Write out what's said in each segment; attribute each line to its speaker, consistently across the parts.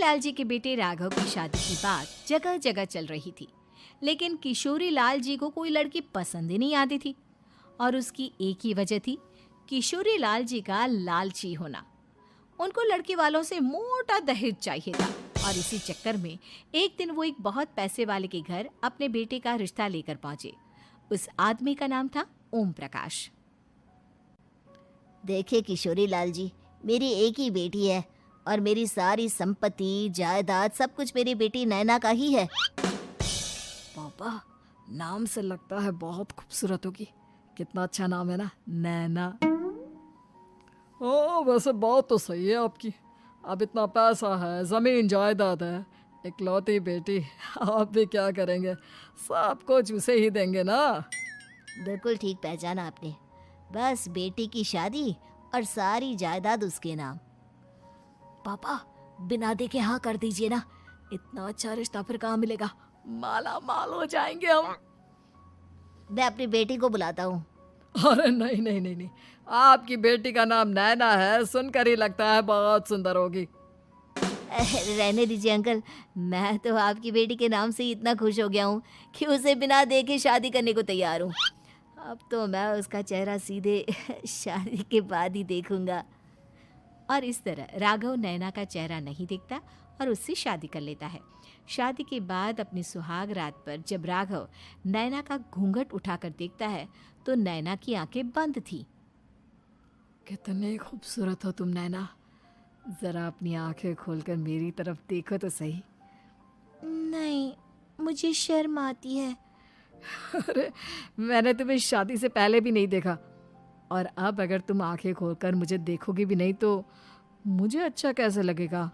Speaker 1: लाल जी के बेटे राघव की शादी की बात जगह जगह चल रही थी, लेकिन किशोरी लाल जी को कोई लड़की पसंद ही नहीं आती थी। और उसकी एक ही वजह थी, किशोरी लाल जी का लालची होना। उनको लड़की वालों से मोटा दहेज चाहिए था और इसी चक्कर में एक दिन वो एक बहुत पैसे वाले के घर अपने बेटे का रिश्ता लेकर पहुंचे। उस आदमी का नाम था ओम प्रकाश।
Speaker 2: देखिए किशोरी लाल जी, मेरी एक ही बेटी है और मेरी सारी संपत्ति जायदाद सब कुछ मेरी बेटी नैना का ही है।
Speaker 3: पापा, नाम से लगता है बहुत खूबसूरत होगी। कितना अच्छा नाम है ना, नैना। ओ, वैसे बात तो सही है आपकी। अब इतना पैसा है, जमीन जायदाद है, इकलौती बेटी, आप भी क्या करेंगे? सब कुछ उसे ही देंगे ना।
Speaker 2: बिल्कुल ठीक पहचाना आपने। बस बेटी की शादी और सारी जायदाद उसके नाम।
Speaker 3: पापा, बिना देखे हाँ कर दीजिए ना। इतना अच्छा रिश्ता फिर कहाँ मिलेगा? माला माल हो जाएंगे हम।
Speaker 2: मैं अपनी बेटी को बुलाता हूँ।
Speaker 3: अरे नहीं नहीं नहीं नहीं, आपकी बेटी का नाम नैना है, सुनकर ही लगता है बहुत सुंदर होगी।
Speaker 2: रहने दीजिए अंकल, मैं तो आपकी बेटी के नाम से ही इतना खुश हो गया हूँ कि उसे बिना देखे शादी करने को तैयार हूँ। अब तो मैं उसका चेहरा सीधे शादी के बाद ही देखूंगा।
Speaker 1: और इस तरह राघव नैना का चेहरा नहीं देखता और उससे शादी कर लेता है। शादी के बाद अपनी सुहाग रात पर जब राघव नैना का घूंघट उठाकर देखता है तो नैना की आंखें बंद थी।
Speaker 3: कितने खूबसूरत हो तुम नैना, जरा अपनी आंखें खोलकर मेरी तरफ देखो तो सही।
Speaker 2: नहीं, मुझे शर्म आती है।
Speaker 3: अरे, मैंने तुम्हें शादी से पहले भी नहीं देखा, और अब अगर तुम आंखें खोलकर मुझे देखोगी भी नहीं तो मुझे अच्छा कैसे लगेगा?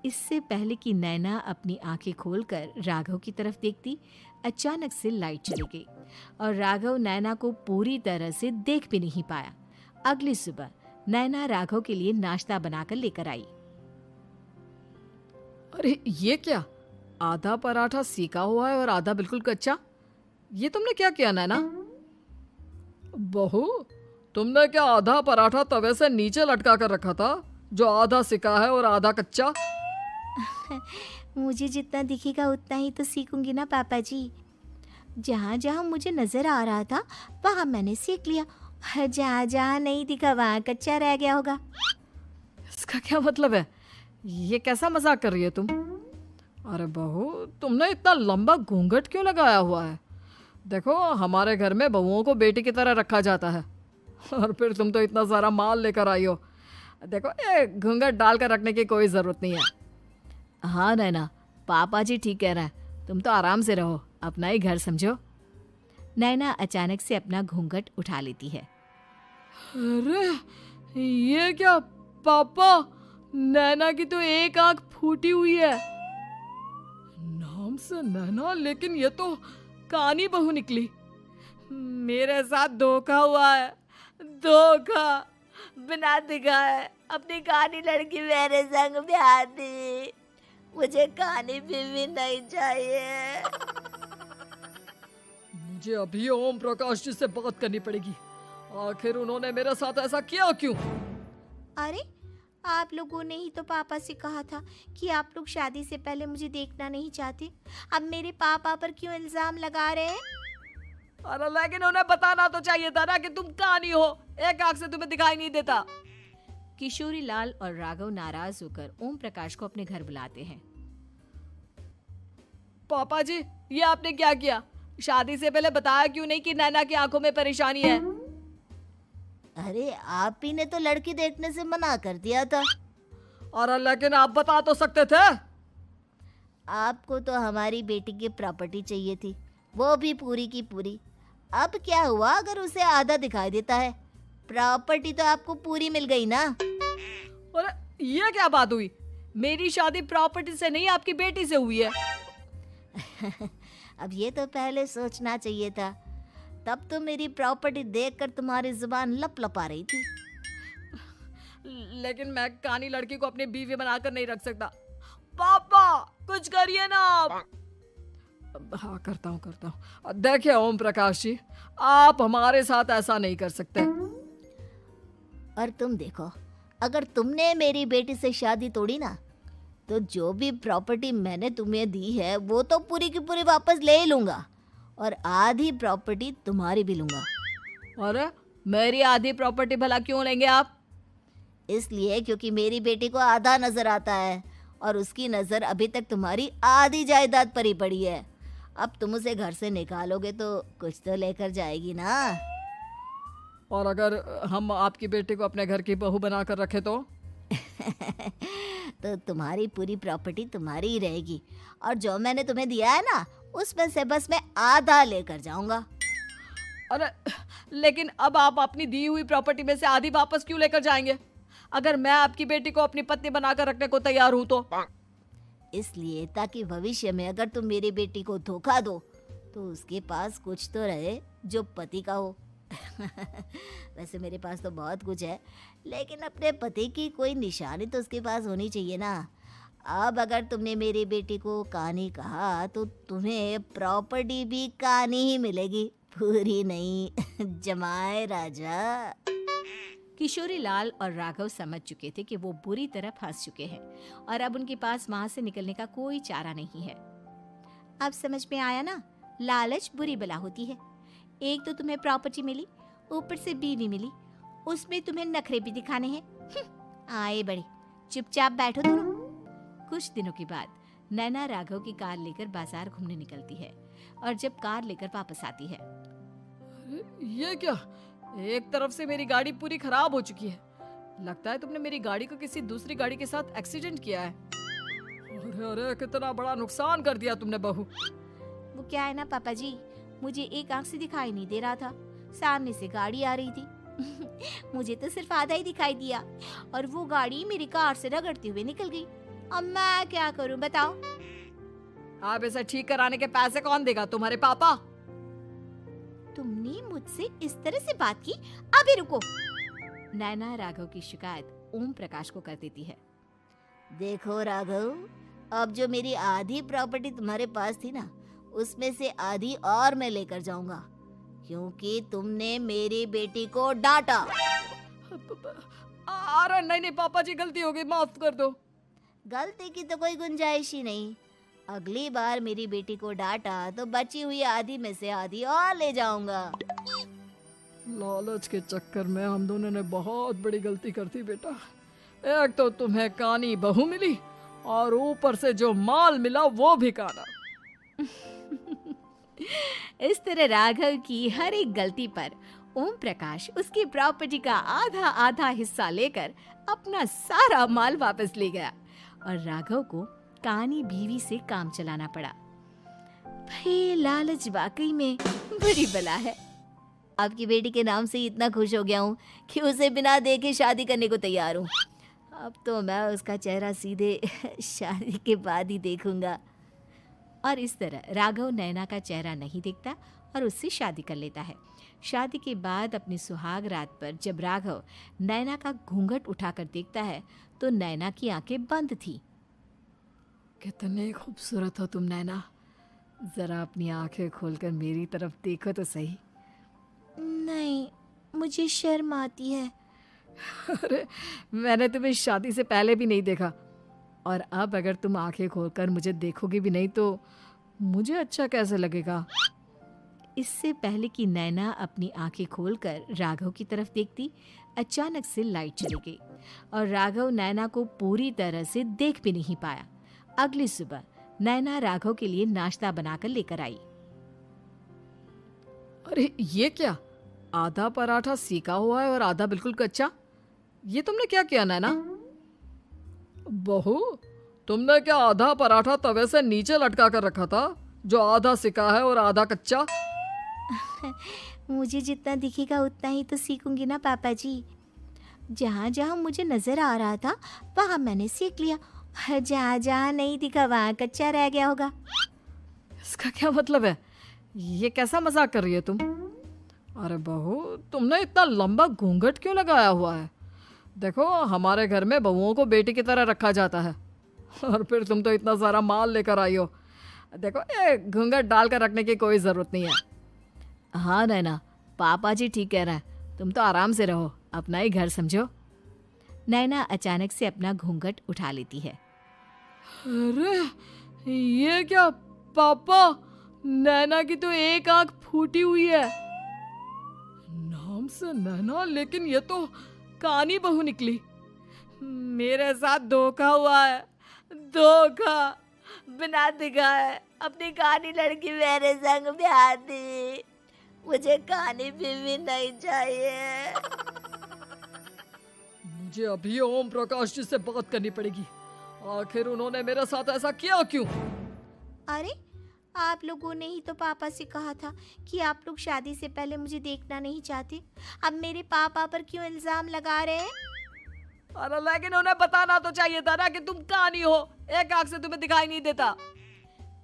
Speaker 1: इससे पहले कि नैना अपनी आंखें खोलकर राघव की तरफ देखती, अचानक से लाइट चली गई और राघव नैना को पूरी तरह से देख भी नहीं पाया। अगली सुबह नैना राघव के लिए नाश्ता बनाकर लेकर आई।
Speaker 3: अरे ये क्या, आधा पराठा सेका हुआ है और आधा बिल्कुल कच्चा। ये तुमने क्या किया नैना? बहू, तुमने क्या आधा पराठा तवे से नीचे लटका कर रखा था, जो आधा सेका है और आधा कच्चा?
Speaker 2: मुझे जितना दिखेगा उतना ही तो सीखूंगी ना पापा जी। जहाँ जहाँ मुझे नजर आ रहा था वहाँ मैंने सीख लिया, जहाँ जहाँ नहीं दिखा वहाँ कच्चा रह गया होगा।
Speaker 3: इसका क्या मतलब है? ये कैसा मजाक कर रही है तुम? अरे बहू, तुमने इतना लंबा घूंघट क्यों लगाया हुआ है? देखो, हमारे घर में बहुओं को बेटी की तरह रखा जाता है, और फिर तुम तो इतना सारा माल लेकर आई हो। देखो, ये घूंघट डालकर रखने की कोई ज़रूरत नहीं है।
Speaker 1: हाँ नैना, पापा जी ठीक कह रहे हैं, तुम तो आराम से रहो, अपना ही घर समझो। नैना अचानक से अपना घूंघट उठा लेती है।
Speaker 3: अरे ये क्या पापा, नैना की तो एक आंख फूटी हुई है। नाम से नैना, लेकिन ये तो कानी बहू निकली। मेरे साथ धोखा हुआ है, धोखा।
Speaker 2: बिना दिखाए अपनी कानी लड़की मेरे संग ब्याह दी। मुझे कानी बीवी नहीं चाहिए।
Speaker 3: मुझे अभी ओम प्रकाश जी से बात करनी पड़ेगी। आखिर उन्होंने मेरे साथ ऐसा किया क्यों?
Speaker 2: अरे, आप लोगों ने ही तो पापा से कहा था कि आप लोग शादी से पहले मुझे देखना नहीं चाहते। अब मेरे पापा पर क्यों इल्जाम लगा रहे हैं?
Speaker 3: अरे लेकिन उन्हें बताना तो चाहिए था ना कि तुम कानी हो, एक आंख से तुम्हें दिखाई नहीं देता।
Speaker 1: किशोरी लाल और राघव नाराज होकर ओम प्रकाश को अपने घर बुलाते हैं।
Speaker 3: पापा जी, ये आपने क्या किया? शादी से पहले बताया क्यों नहीं कि नैना की आंखों में परेशानी है?
Speaker 2: अरे, आप ही ने तो लड़की देखने से मना कर दिया था।
Speaker 3: अरे लेकिन आप बता तो सकते थे।
Speaker 2: आपको तो हमारी बेटी की प्रॉपर्टी चाहिए थी, वो भी पूरी की पूरी। अब क्या हुआ अगर उसे आधा दिखाई देता है? प्रॉपर्टी तो आपको पूरी मिल गई ना।
Speaker 3: अरे ये क्या बात हुई? मेरी शादी प्रॉपर्टी से नहीं, आपकी बेटी से हुई है।
Speaker 2: अब ये तो पहले सोचना चाहिए था, तब तो मेरी प्रॉपर्टी देखकर तुम्हारी जुबान लप लपा रही थी।
Speaker 3: लेकिन मैं कानी लड़की को अपनी बीवी बनाकर नहीं रख सकता। पापा, कुछ करिए ना आप। हाँ, करता हूँ। देखिए ओम प्रकाश जी, आप हमारे साथ ऐसा नहीं कर सकते।
Speaker 2: और तुम देखो, अगर तुमने मेरी बेटी से शादी तोड़ी ना, तो जो भी प्रॉपर्टी मैंने तुम्हें दी है वो तो पूरी की पूरी वापस ले ही लूँगा और आधी प्रॉपर्टी तुम्हारी भी लूँगा।
Speaker 3: अरे मेरी आधी प्रॉपर्टी भला क्यों लेंगे आप?
Speaker 2: इसलिए क्योंकि मेरी बेटी को आधा नजर आता है और उसकी नज़र अभी तक तुम्हारी आधी जायदाद पर ही पड़ी है। अब तुम उसे घर से निकालोगे तो कुछ तो लेकर जाएगी ना।
Speaker 3: और अगर हम आपकी बेटी को अपने घर की बहू बना कर रखे तो?
Speaker 2: तो तुम्हारी पूरी प्रॉपर्टी तुम्हारी ही रहेगी और जो मैंने तुम्हें दिया है ना उसमें से बस मैं आधा लेकर जाऊंगा।
Speaker 3: अरे लेकिन अब आप अपनी दी हुई प्रॉपर्टी में से आधी वापस क्यों लेकर जाएंगे? अगर मैं आपकी बेटी को अपनी पत्नी बनाकर रखने को तैयार हूं तो?
Speaker 2: इसलिए ताकि भविष्य में अगर तुम मेरी बेटी को धोखा दो तो उसके पास कुछ तो रहे जो पति का हो। वैसे मेरे पास तो बहुत कुछ है लेकिन अपने पति की कोई निशानी तो उसके पास होनी चाहिए ना। अब अगर तुमने मेरी बेटी को कानी कहा तो तुम्हें प्रॉपर्टी भी कानी ही मिलेगी, पूरी नहीं। जमाए राजा।
Speaker 1: किशोरी लाल और राघव समझ चुके थे कि वो बुरी तरह फंस चुके हैं और अब उनके पास वहां से निकलने का कोई चारा नहीं है। अब समझ में आया ना, लालच बुरी बला होती है। एक तो तुम्हें प्रॉपर्टी मिली, ऊपर से बीवी मिली, उसमें तुम्हें नखरे भी दिखाने हैं। आए बड़े, चुपचाप बैठो दोनों। कुछ दिनों के बाद नैना राघव की कार लेकर बाजार घूमने निकलती है और जब कार लेकर वापस आती है,
Speaker 3: ये क्या? एक तरफ से मेरी गाड़ी पूरी खराब हो चुकी है। लगता है तुमने मेरी गाड़ी को किसी दूसरी गाड़ी के साथ एक्सीडेंट किया है। अरे अरे कितना बड़ा नुकसान कर दिया तुमने बहू।
Speaker 1: वो क्या है ना पापा जी, मुझे एक आंख से दिखाई नहीं दे रहा था, सामने से गाड़ी आ रही थी। मुझे तो सिर्फ आधा ही दिखाई दिया और वो गाड़ी मेरी कार से रगड़ते हुए निकल गई। अब मैं क्या करूं बताओ?
Speaker 3: आप इसे ठीक कराने के पैसे कौन देगा? तुम्हारे पापा।
Speaker 1: तुमने मुझसे इस तरह से बात की? अभी रुको। नैना राघव की शिकायत ओम प्रकाश को कर देती है।
Speaker 2: देखो राघव, अब जो मेरी आधी प्रॉपर्टी तुम्हारे पास थी ना उसमें से आधी और मैं लेकर जाऊंगा क्योंकि तुमने मेरी बेटी को डांटा।
Speaker 3: अरे नहीं नहीं पापा जी, गलती हो गई, माफ कर दो।
Speaker 2: गलती की तो कोई गुंजाइश ही नहीं। अगली बार मेरी बेटी को डांटा तो बची हुई आधी में से आधी और ले जाऊंगा।
Speaker 3: लालच के चक्कर में हम दोनों ने बहुत बड़ी गलती कर दी बेटा। एक तो तुम्हें कानी बहू मिली और ऊपर से जो माल मिला वो भी काना।
Speaker 1: इस तरह राघव की हर एक गलती पर ओम प्रकाश उसकी प्रॉपर्टी का आधा आधा हिस्सा लेकर अपना सारा माल वापस ले गया और राघव को कानी बीवी से काम चलाना पड़ा। भाई लालच वाकई में बुरी बला है।
Speaker 2: आपकी बेटी के नाम से इतना खुश हो गया हूँ कि उसे बिना देखे शादी करने को तैयार हूँ। अब तो मैं उसका चेहरा सीधे शादी के बाद ही देखूंगा।
Speaker 1: और इस तरह राघव नैना का चेहरा नहीं देखता और उससे शादी कर लेता है। शादी के बाद अपनी सुहाग रात पर जब राघव नैना का घूंघट उठाकर देखता है तो नैना की आंखें बंद थी।
Speaker 3: कितने खूबसूरत हो तुम नैना, जरा अपनी आंखें खोलकर मेरी तरफ देखो तो सही।
Speaker 1: नहीं, मुझे शर्म आती है।
Speaker 3: अरे मैंने तुम्हें शादी से पहले भी नहीं देखा और अब अगर तुम आंखें खोलकर मुझे देखोगे भी नहीं तो मुझे अच्छा कैसे लगेगा?
Speaker 1: इससे पहले कि नैना अपनी आंखें खोलकर राघव की तरफ देखती, अचानक से लाइट चली गई और राघव नैना को पूरी तरह से देख भी नहीं पाया। अगली सुबह नैना राघव के लिए नाश्ता बनाकर लेकर आई।
Speaker 3: अरे ये क्या? आधा पराठा सेका हुआ है और आधा बिल्कुल कच्चा। ये तुमने क्या किया नैना? बहू, तुमने क्या आधा पराठा तवे से नीचे लटका कर रखा था जो आधा सिका है और आधा कच्चा?
Speaker 1: मुझे जितना दिखेगा उतना ही तो सीखूंगी ना पापा जी। जहाँ जहाँ मुझे नजर आ रहा था वहाँ मैंने सीख लिया, जहाँ जहाँ नहीं दिखा वहाँ कच्चा रह गया होगा।
Speaker 3: इसका क्या मतलब है? ये कैसा मजाक कर रही है तुम? अरे बहू, तुमने इतना लंबा घूंघट क्यों लगाया हुआ है? देखो हमारे घर में बहुओं को बेटी की तरह रखा जाता है और फिर तुम तो इतना सारा माल लेकर आई हो। देखो ये घूंघट डालकर रखने की कोई ज़रूरत नहीं है।
Speaker 1: हाँ नैना, पापा जी ठीक कह रहे हैं, तुम तो आराम से रहो, अपना ही घर समझो। नैना अचानक से अपना घूंघट उठा लेती है।
Speaker 3: अरे ये क्या पापा, नैना की तो एक आंख फूटी हुई है। नाम से नैना, लेकिन ये तो कानी बहू निकली। मेरे साथ धोखा हुआ है, धोखा।
Speaker 2: बिना दिखाए अपनी कहानी लड़की मेरे संग ब्याह दी। मुझे कहानी भी नहीं चाहिए।
Speaker 3: मुझे अभी ओम प्रकाश जी से बात करनी पड़ेगी। आखिर उन्होंने मेरे साथ ऐसा किया क्यों?
Speaker 1: अरे आप लोगों ने ही तो पापा से कहा था कि आप लोग शादी से पहले मुझे देखना नहीं चाहते। अब मेरे पापा पर क्यों इल्जाम लगा रहे हैं?
Speaker 3: अरे लेकिन उन्हें बताना तो चाहिए था ना कि तुम कहानी हो, एक आंख से तुम्हें दिखाई नहीं देता।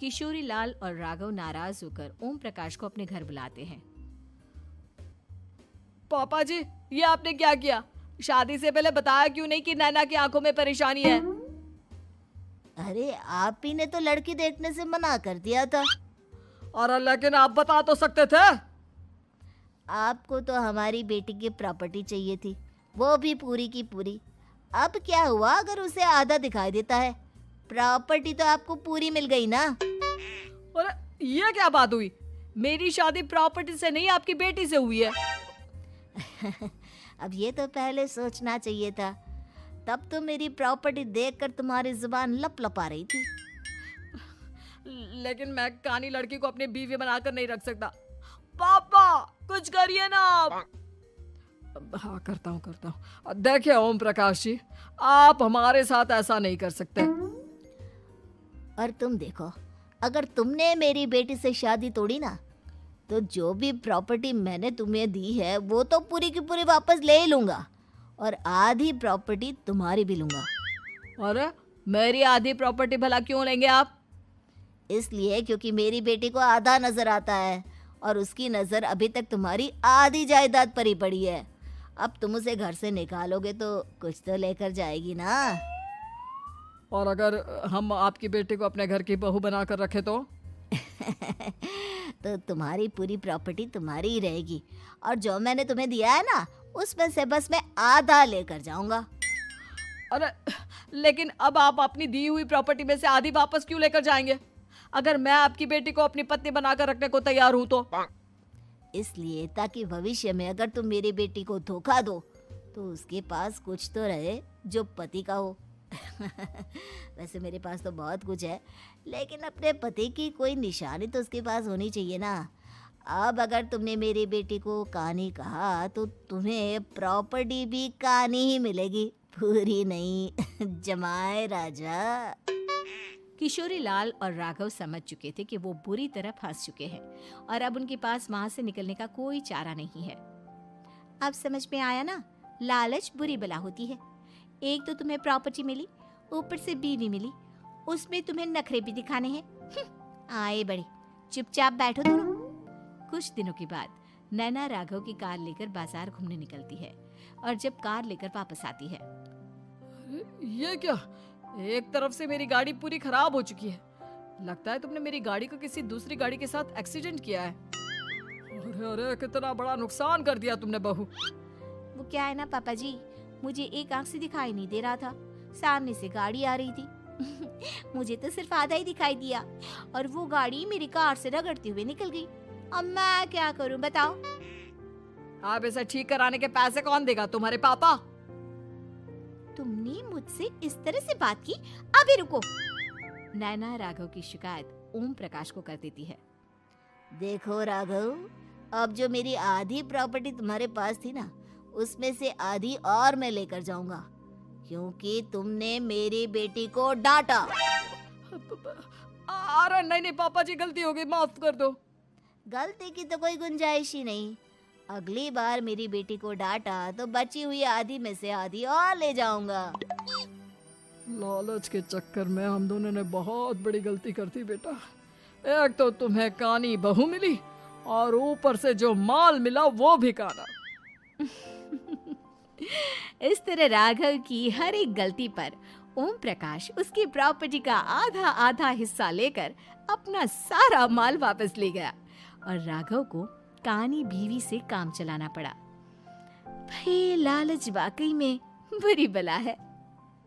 Speaker 1: किशोरी लाल और राघव नाराज होकर ओम प्रकाश को अपने घर बुलाते हैं।
Speaker 3: पापा जी, ये आपने क्या किया? शादी से पहले बताया क्यों नहीं कि नैना की आंखों में परेशानी है?
Speaker 2: अरे आप ही ने तो लड़की देखने से मना कर दिया था।
Speaker 3: अरे लेकिन आप बता तो सकते थे।
Speaker 2: आपको तो हमारी बेटी की प्रॉपर्टी चाहिए थी, वो भी पूरी की पूरी। अब क्या हुआ अगर उसे आधा दिखाई देता है? प्रॉपर्टी तो आपको पूरी मिल गई ना।
Speaker 3: अरे ये क्या बात हुई? मेरी शादी प्रॉपर्टी से नहीं, आपकी बेटी से हुई है।
Speaker 2: अब ये तो पहले सोचना चाहिए था। तब तो मेरी प्रॉपर्टी देखकर तुम्हारी जुबान लपलपा रही थी।
Speaker 3: लेकिन मैं कानी लड़की को अपनी बीवी बनाकर नहीं रख सकता। पापा कुछ करिए ना आप। हाँ करता हूँ। देखिए ओम प्रकाश जी, आप हमारे साथ ऐसा नहीं कर सकते।
Speaker 2: और तुम देखो, अगर तुमने मेरी बेटी से शादी तोड़ी ना, तो जो भी प्रॉपर्टी मैंने तुम्हें दी है वो तो पूरी की पूरी वापस ले ही लूंगा, और आधी प्रॉपर्टी तुम्हारी भी लूंगा।
Speaker 3: अरे मेरी आधी प्रॉपर्टी भला क्यों लेंगे आप?
Speaker 2: इसलिए क्योंकि मेरी बेटी को आधा नजर आता है और उसकी नजर अभी तक तुम्हारी आधी जायदाद पर ही पड़ी है। अब तुम उसे घर से निकालोगे तो कुछ तो लेकर जाएगी ना।
Speaker 3: और अगर हम आपकी बेटी को अपने घर की बहू बनाकर रखे तो?
Speaker 2: तो तुम्हारी पूरी प्रॉपर्टी तुम्हारी ही रहेगी, और जो मैंने तुम्हें दिया है ना, उसमें से बस मैं आधा लेकर जाऊंगा।
Speaker 3: अरे लेकिन अब आप अपनी दी हुई प्रॉपर्टी में से आधी वापस क्यों लेकर जाएंगे? अगर मैं आपकी बेटी को अपनी पत्नी बनाकर रखने को तैयार हूं तो?
Speaker 2: इसलिए ताकि भविष्य में अगर तुम मेरी बेटी को धोखा दो तो उसके पास कुछ तो रहे जो पति का हो। वैसे मेरे पास तो बहुत कुछ है, लेकिन अपने पति की कोई निशानी तो उसके पास होनी चाहिए ना। अब अगर तुमने मेरी बेटी को कानी कहा तो तुम्हें प्रॉपर्टी भी कानी ही मिलेगी, पूरी नहीं। जमाए राजा।
Speaker 1: किशोरी लाल और राघव समझ चुके थे कि वो बुरी तरह फंस चुके हैं और अब उनके पास वहां से निकलने का कोई चारा नहीं है। अब समझ में आया ना, लालच बुरी बला होती है। एक तो तुम्हें प्रॉपर्टी मिली, ऊपर से बीवी मिली, उसमें तुम्हें नखरे भी दिखाने हैं। आए बड़े, चुपचाप बैठो दोनों। कुछ दिनों के बाद नैना राघव की कार लेकर बाजार घूमने निकलती है और जब कार लेकर वापस आती है,
Speaker 3: ये क्या? एक तरफ से मेरी गाड़ी पूरी खराब हो चुकी है। लगता है तुमने मेरी गाड़ी को किसी दूसरी गाड़ी के साथ एक्सीडेंट किया है। अरे अरे कितना बड़ा नुकसान कर दिया तुमने बहू।
Speaker 1: वो क्या है ना पापा जी, मुझे एक आंख से दिखाई नहीं दे रहा था, सामने से गाड़ी आ रही थी। मुझे तो सिर्फ आधा ही दिखाई दिया और वो गाड़ी मेरी कार से रगड़ते हुए निकल गई। अब मैं क्या करूं बताओ?
Speaker 3: आप इसे ठीक कराने के पैसे कौन देगा? तुम्हारे पापा।
Speaker 1: तुमने मुझसे इस तरह से बात की? अभी रुको। नैना राघव की शिकायत ओम प्रकाश को कर देती है।
Speaker 2: देखो राघव, अब जो मेरी आधी प्रॉपर्टी तुम्हारे पास थी ना, उसमें से आधी और मैं लेकर जाऊंगा, क्योंकि तुमने मेरी बेटी को डांटा।
Speaker 3: अरे नहीं पापा जी, गलती हो गई, माफ कर दो।
Speaker 2: गलती की तो कोई गुंजाइश ही नहीं। अगली बार मेरी बेटी को डांटा तो बची हुई आधी में से आधी और ले जाऊंगा।
Speaker 3: लालच के चक्कर में हम दोनों ने बहुत बड़ी गलती कर दी बेटा। एक तो तुम्हें कानी बहू मिली और ऊपर से जो माल मिला वो भी काना।
Speaker 1: इस तरह राघव की हर एक गलती पर ओम प्रकाश उसकी प्रॉपर्टी का आधा आधा हिस्सा लेकर अपना सारा माल वापस ले गया और राघव को कानी बीवी से काम चलाना पड़ा। भाई लालच वाकई में बुरी बला है।